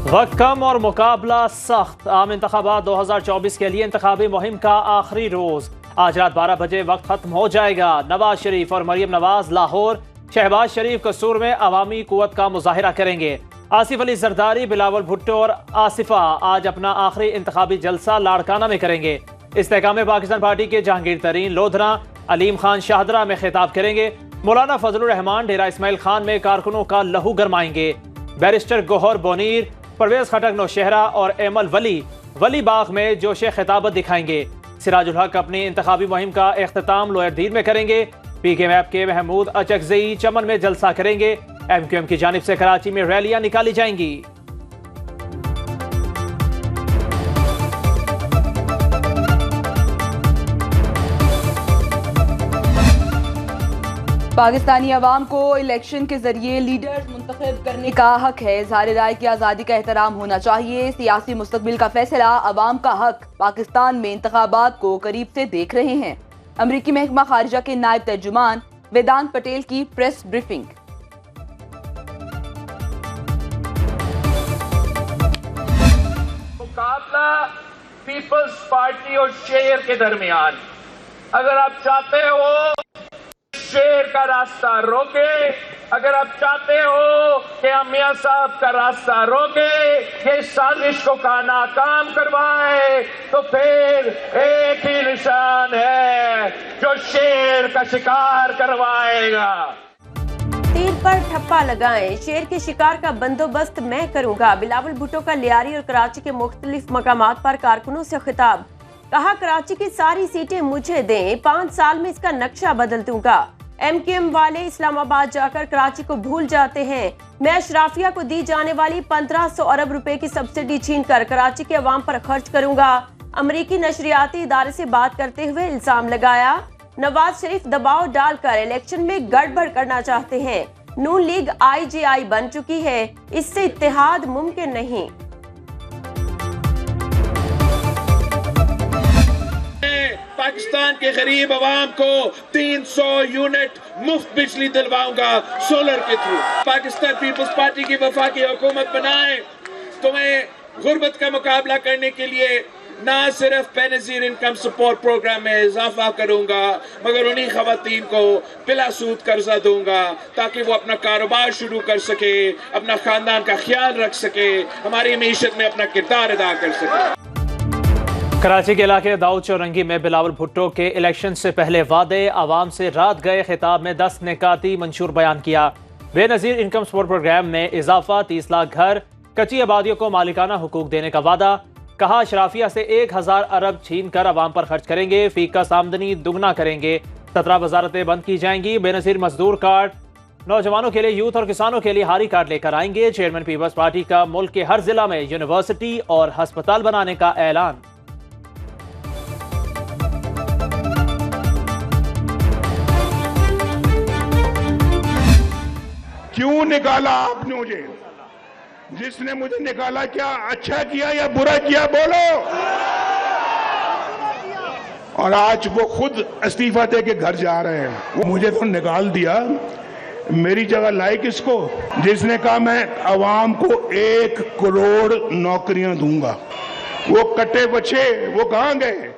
वक्त कम और मुकाबला सख्त। आम इंतखाबात 2024 के लिए इंतखाबी मुहिम का आखिरी रोज आज रात 12 बजे वक्त खत्म हो जाएगा। नवाज शरीफ और मरियम नवाज लाहौर, शहबाज शरीफ कसूर में अवामी कुव्वत का मुजाहिरा करेंगे। आसिफ अली जरदारी, बिलावल भुट्टो और आसिफा आज अपना आखिरी इंतखाबी जलसा लाड़काना में करेंगे। इस्तेकाम पाकिस्तान पार्टी के जहांगीर तरीन लोधरा अलीम खान शाहदरा में खिताब करेंगे। मौलाना फजलुर रहमान डेरा इस्माइल खान में कारकुनों का लहू गरमाएंगे। बैरिस्टर गोहर बोनीर, परवेज खटक नौशहरा और एमल वली बाग में जोशे खिताबत दिखाएंगे। सिराजुल हक अपनी इंतखाबी मुहिम का इख्तिताम लोअरदीन में करेंगे। PKMF के महमूद अचकजई चमन में जलसा करेंगे। MQM की जानिब से कराची में रैलियां निकाली जाएंगी। पाकिस्तानी अवाम को इलेक्शन के जरिए लीडर्स मुंतखब करने का हक है। इज़हार राय की आज़ादी का एहतराम होना चाहिए। सियासी मुस्तकबिल का फैसला अवाम का हक। पाकिस्तान में इंतखाबात को करीब से देख रहे हैं। अमरीकी महकमा खारिजा के नायब तर्जुमान वेदांत पटेल की प्रेस ब्रीफिंग। मुकाबला पीपल्स पार्टी और शेर के दरमियान, अगर आप चाहते हो शेर का रास्ता रोके, अगर आप चाहते हो कि हम मियां साहब का रास्ता रोके, ये साजिश को नाकाम करवाए, तो फिर एक ही निशान है जो शेर का शिकार करवाएगा। तीर पर ठप्पा लगाएं, शेर के शिकार का बंदोबस्त मैं करूंगा। बिलावल भुट्टो का लियारी और कराची के मुख्तलिफ मकामात पर कारकुनों से खिताब। कहा, कराची की सारी सीटें मुझे दें, 5 साल में इसका नक्शा बदल दूंगा। MQM वाले इस्लामाबाद जाकर कराची को भूल जाते हैं। मैं अशराफिया को दी जाने वाली 1500 अरब रुपए की सब्सिडी छीनकर कराची के अवाम पर खर्च करूंगा। अमरीकी नशरियाती इदारे से बात करते हुए इल्जाम लगाया, नवाज शरीफ दबाव डालकर इलेक्शन में गड़बड़ करना चाहते हैं। नून लीग IGI बन चुकी है, इससे इत्तेहाद मुमकिन नहीं। पाकिस्तान के गरीब आवाम को 300 यूनिट मुफ्त बिजली दिलवाऊंगा सोलर के थ्रू। पाकिस्तान पीपल्स पार्टी की वफाकी हुकूमत बनाए, तुम्हें गुर्बत का मुकाबला करने के लिए ना सिर्फ बेनजीर इनकम सपोर्ट प्रोग्राम में इजाफा करूंगा, मगर उन्हीं खवातीन को बिला सूद कर्जा दूंगा ताकि वो अपना कारोबार शुरू कर सके, अपना खानदान का ख्याल रख सके, हमारी मीशत में अपना किरदार अदा कर सके। कराची के इलाके दाऊद चौरंगी में बिलावल भुट्टो के इलेक्शन से पहले वादे आवाम से रात गए खिताब में 10 निकाती मंशूर बयान किया। बेनजीर इनकम सपोर्ट प्रोग्राम में इजाफा, 30 लाख घर, कच्ची आबादियों को मालिकाना हुकूक देने का वादा। कहा, अशराफिया से 1000 अरब छीन कर अवाम पर खर्च करेंगे। फीकस आमदनी दुगना करेंगे। 17 वजारतें बंद की जाएंगी। बेनजीर मजदूर कार्ड, नौजवानों के लिए यूथ और किसानों के लिए हारी कार्ड लेकर आएंगे। चेयरमैन पीपल्स पार्टी का मुल्क के हर जिला में यूनिवर्सिटी और अस्पताल बनाने का ऐलान। क्यों निकाला आपने मुझे? जिसने मुझे निकाला क्या अच्छा किया या बुरा किया बोलो? और आज वो खुद इस्तीफा दे के घर जा रहे हैं। वो मुझे तो निकाल दिया, मेरी जगह लाए किसको? जिसने कहा मैं अवाम को 1 करोड़ नौकरियां दूंगा, वो कट्टे बच्चे वो कहां गए?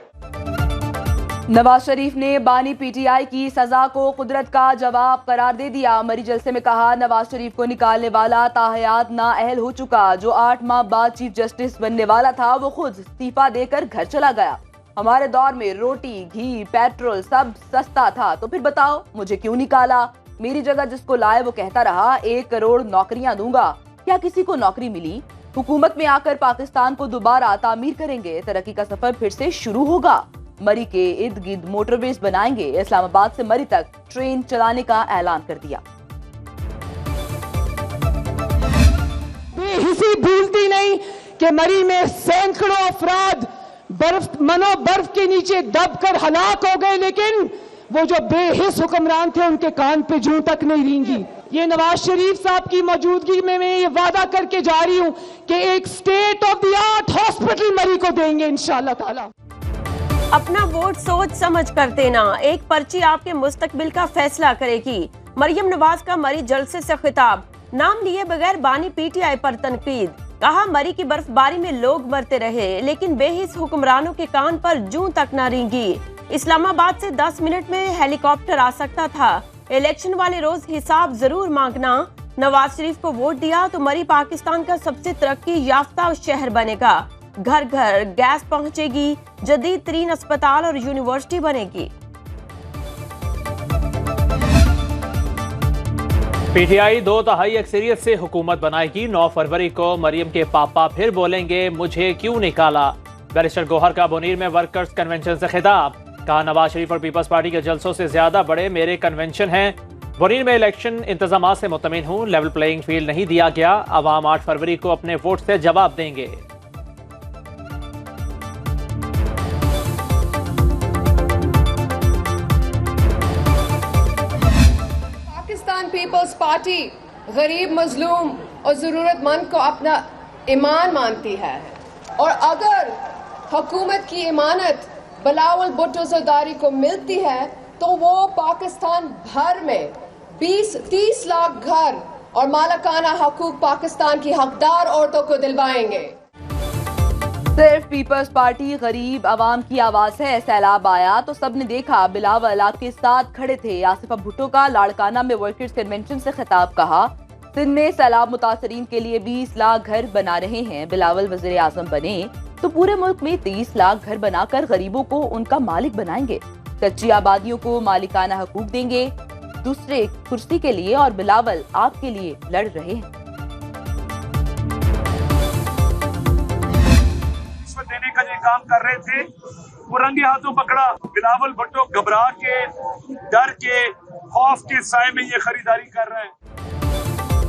नवाज शरीफ ने बानी PTI की सजा को कुदरत का जवाब करार दे दिया। मरी जलसे में कहा, नवाज शरीफ को निकालने वाला ताहयात नाअहल हो चुका। जो 8 माह बाद चीफ जस्टिस बनने वाला था वो खुद इस्तीफा देकर घर चला गया। हमारे दौर में रोटी, घी, पेट्रोल सब सस्ता था, तो फिर बताओ मुझे क्यों निकाला? मेरी जगह जिसको लाए वो कहता रहा 1 करोड़ नौकरियां दूंगा। क्या किसी को नौकरी मिली? हुकूमत में आकर पाकिस्तान को दोबारा तामीर करेंगे। तरक्की का सफर फिर से शुरू होगा। मरी के इर्द गिर्द मोटरवेज बनाएंगे। इस्लामाबाद से मरी तक ट्रेन चलाने का ऐलान कर दिया। बेहिसी भूलती नहीं कि मरी में सैकड़ों अफराद बर्फ के नीचे दबकर हलाक हो गए, लेकिन वो जो बेहिस हुक्मरान थे उनके कान पे जूं तक नहीं रेंगी। ये नवाज शरीफ साहब की मौजूदगी में मैं ये वादा करके जा रही हूं कि एक state of the art hospital मरी को देंगे इंशाअल्लाह ताला। अपना वोट सोच समझ कर देना, एक पर्ची आपके मुस्तकबिल का फैसला करेगी। मरियम नवाज का मरी जलसे से खिताब, नाम लिए बगैर बानी PTI पर तनकीद। कहा मरी की बर्फबारी में लोग मरते रहे, लेकिन बेहिस हुक्मरानों के कान पर जूं तक न रेंगी। इस्लामाबाद से 10 मिनट में हेलीकॉप्टर आ सकता था। इलेक्शन वाले रोज हिसाब जरूर मांगना। नवाज शरीफ को वोट दिया तो मरी पाकिस्तान का सबसे तरक्की याफ्ता शहर बनेगा। घर घर गैस पहुंचेगी, जदीद तरीन अस्पताल और यूनिवर्सिटी बनेगी। पीटीआई 2/3 अक्सरियत से हुकूमत बनाएगी। 9 फरवरी को मरियम के पापा फिर बोलेंगे मुझे क्यों निकाला। बैरिस्टर गौहर का बुनीर में वर्कर्स कन्वेंशन से खिताब। कहा नवाज शरीफ और पीपल्स पार्टी के जलसों से ज्यादा बड़े मेरे कन्वेंशन हैं। बुनीर में इलेक्शन इंतजाम से मुतमिन हूँ, लेवल प्लेइंग फील्ड नहीं दिया गया। अवाम 8 फरवरी को अपने वोट से जवाब देंगे। पाकिस्तान पीपल्स पार्टी गरीब, मजलूम और जरूरतमंद को अपना ईमान मानती है, और अगर हुकूमत की इमानत बिलावल भुट्टो ज़रदारी को मिलती है तो वो पाकिस्तान भर में 20-30 लाख घर और मालिकाना हकूक पाकिस्तान की हकदार औरतों को दिलवाएंगे। सिर्फ पीपल्स पार्टी गरीब आवाम की आवाज है। सैलाब आया तो सबने देखा, बिलावल आपके साथ खड़े थे। आसिफा भुट्टो का लाड़काना में वर्कर्स कन्वेंशन से खिताब। कहा सिंध में सैलाब मुतासरीन के लिए 20 लाख घर बना रहे हैं। बिलावल वजीर आजम बने तो पूरे मुल्क में 30 लाख घर बनाकर गरीबों को उनका मालिक बनाएंगे। कच्ची आबादियों को मालिकाना हकूक देंगे। दूसरे कुर्सी के लिए और बिलावल आपके लिए लड़ रहे हैं। देने का जो काम कर रहे थे वो रंगे हाथों पकड़ा। बिलावल भुट्टो घबरा के, डर के, खौफ के साए में ये खरीदारी कर रहे हैं।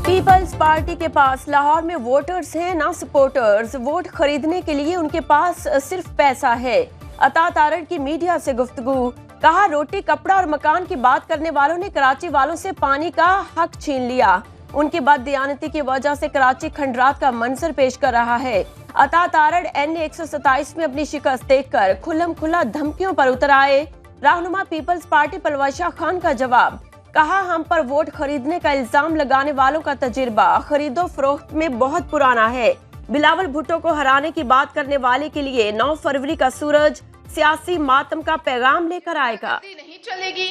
पीपल्स पार्टी के पास लाहौर में वोटर्स हैं ना सपोर्टर्स। वोट खरीदने के लिए उनके पास सिर्फ पैसा है। अता तारड़ की मीडिया से गुफ्तगू। कहा रोटी, कपड़ा और मकान की बात करने वालों ने कराची वालों से पानी का हक छीन लिया। उनकी बददियानती की वजह से कराची खंडरात का मंजर पेश कर रहा है। अता तारड़ NA 127 में अपनी शिकस्त देखकर खुल्लम खुल्ला धमकियों पर उतर आए। रहनुमा पीपल्स पार्टी परवाशा खान का जवाब। कहा हम पर वोट खरीदने का इल्जाम लगाने वालों का तजुर्बा खरीदो फरोख्त में बहुत पुराना है। बिलावल भुट्टो को हराने की बात करने वाले के लिए 9 फरवरी का सूरज सियासी मातम का पैगाम लेकर आएगा। नहीं चलेगी,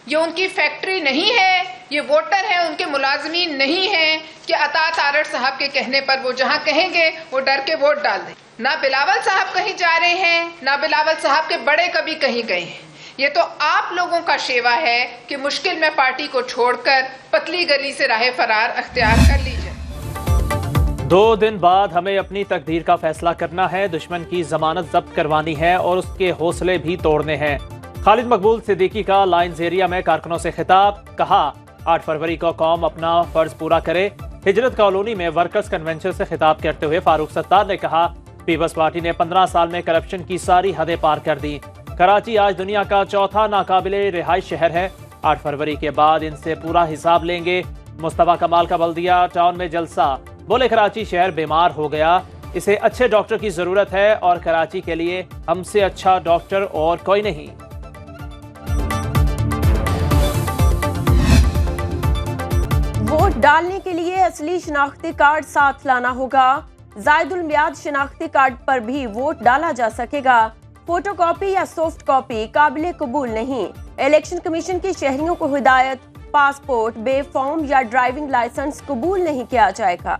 ये उनकी फैक्ट्री नहीं है, ये वोटर है, उनके मुलाजमीन नहीं है कि अता तारड़ साहब के कहने पर वो जहां कहेंगे वो डर के वोट डाल दें। ना बिलावल साहब कहीं जा रहे हैं, ना बिलावल साहब के बड़े कभी कहीं गए हैं। ये तो आप लोगों का शेवा है कि मुश्किल में पार्टी को छोड़कर पतली गली से राह फरार अख्तियार कर लीजिए। 2 दिन बाद हमें अपनी तकदीर का फैसला करना है। दुश्मन की जमानत जब्त करवानी है और उसके हौसले भी तोड़ने हैं। खालिद मकबूल सिद्दीकी का लाइन्स एरिया में कारकुनों से खिताब। कहा 8 फरवरी को कौम अपना फर्ज पूरा करे। हिजरत कॉलोनी में वर्कर्स कन्वेंशन से खिताब करते हुए फारूक सत्तार ने कहा पीपल्स पार्टी ने 15 साल में करप्शन की सारी हदें पार कर दी। कराची आज दुनिया का चौथा नाकाबिले रिहाइश शहर है। 8 फरवरी के बाद इनसे पूरा हिसाब लेंगे। मुस्तफा कमाल का बल्दिया टाउन में जलसा। बोले कराची शहर बीमार हो गया, इसे अच्छे डॉक्टर की जरूरत है और कराची के लिए हमसे अच्छा डॉक्टर और कोई नहीं। वोट डालने के लिए असली शनाख्ती कार्ड साथ लाना होगा। जायदुल मियाद शनाख्ती कार्ड पर भी वोट डाला जा सकेगा। फोटोकॉपी या सॉफ्ट कॉपी काबिल कबूल नहीं। इलेक्शन कमीशन की शहरियों को हिदायत, पासपोर्ट, बे फॉर्म या ड्राइविंग लाइसेंस कबूल नहीं किया जाएगा।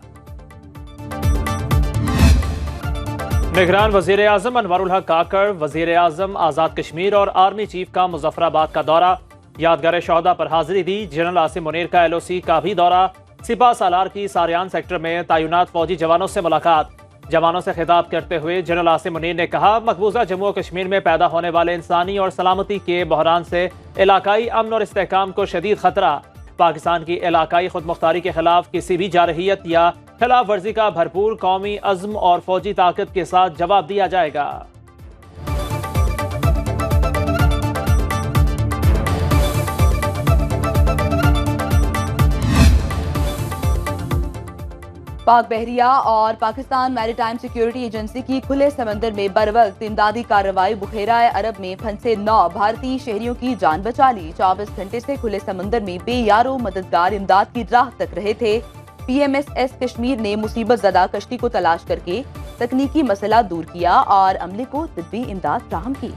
निगरान वजीर आजम अनवरुल हक काकड़, वजीर आजम आज़ाद कश्मीर और आर्मी चीफ का मुजफ्फराबाद का दौरा। यादगार शोहदा पर हाजिरी दी। जनरल आसिम मुनीर का LOC का भी दौरा। सिपा सालार की सारियान सेक्टर में तैनात फौजी जवानों से मुलाकात। जवानों से खिताब करते हुए जनरल आसिम मुनीर ने कहा मकबूजा जम्मू और कश्मीर में पैदा होने वाले इंसानी और सलामती के बहरान से इलाकाई अमन और इस्तेहकाम को शदीद खतरा। पाकिस्तान की इलाकाई खुद मुख्तारी के खिलाफ किसी भी जारहियत या खिलाफ वर्जी का भरपूर कौमी अज़्म और फौजी ताकत के साथ जवाब दिया जाएगा। पाक बहरिया और पाकिस्तान मैरीटाइम सिक्योरिटी एजेंसी की खुले समंदर में बरवक्त इमदादी कार्रवाई बुखेरा अरब में फंसे 9 भारतीय शहरियों की जान बचा ली। 24 घंटे से खुले समंदर में बेयारो मददगार इमदाद की राह तक रहे थे। PMSS कश्मीर ने मुसीबत ज़दा कश्ती को तलाश करके तकनीकी मसला दूर किया और अमले को तिब्बी इमदाद फराहम की।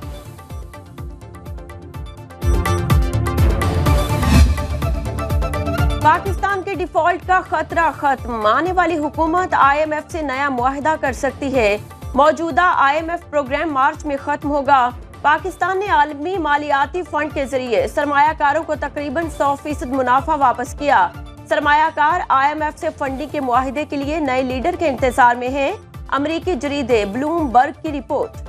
पाकिस्तान के डिफॉल्ट का खतरा खत्म, आने वाली हुकूमत IMF से नया मुआहदा कर सकती है। मौजूदा IMF प्रोग्राम मार्च में खत्म होगा। पाकिस्तान ने आलमी मालियाती फंड के जरिए सरमायाकारों को तकरीबन 100% मुनाफा वापस किया। सरमायाकार IMF से फंडिंग के मुआहदे के लिए नए लीडर के इंतजार में हैं। अमरीकी जरीदे ब्लूमबर्ग की रिपोर्ट।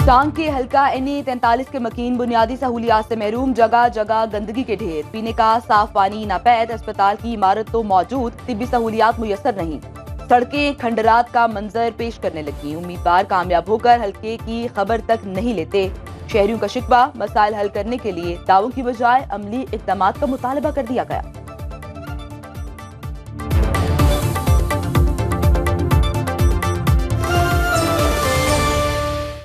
टांग के हल्का NE 43 के मकीन बुनियादी सहूलियात से महरूम, जगह जगह गंदगी के ढेर, पीने का साफ पानी नापैद, अस्पताल की इमारत तो मौजूद, तिब्बी सहूलियात मुयस्सर नहीं। सड़कें खंडरात का मंजर पेश करने लगी। उम्मीदवार कामयाब होकर हल्के की खबर तक नहीं लेते। शहरियों का शिकवा, मसाइल हल करने के लिए दावों की बजाय अमली इक़दामात का मुतालबा कर दिया गया।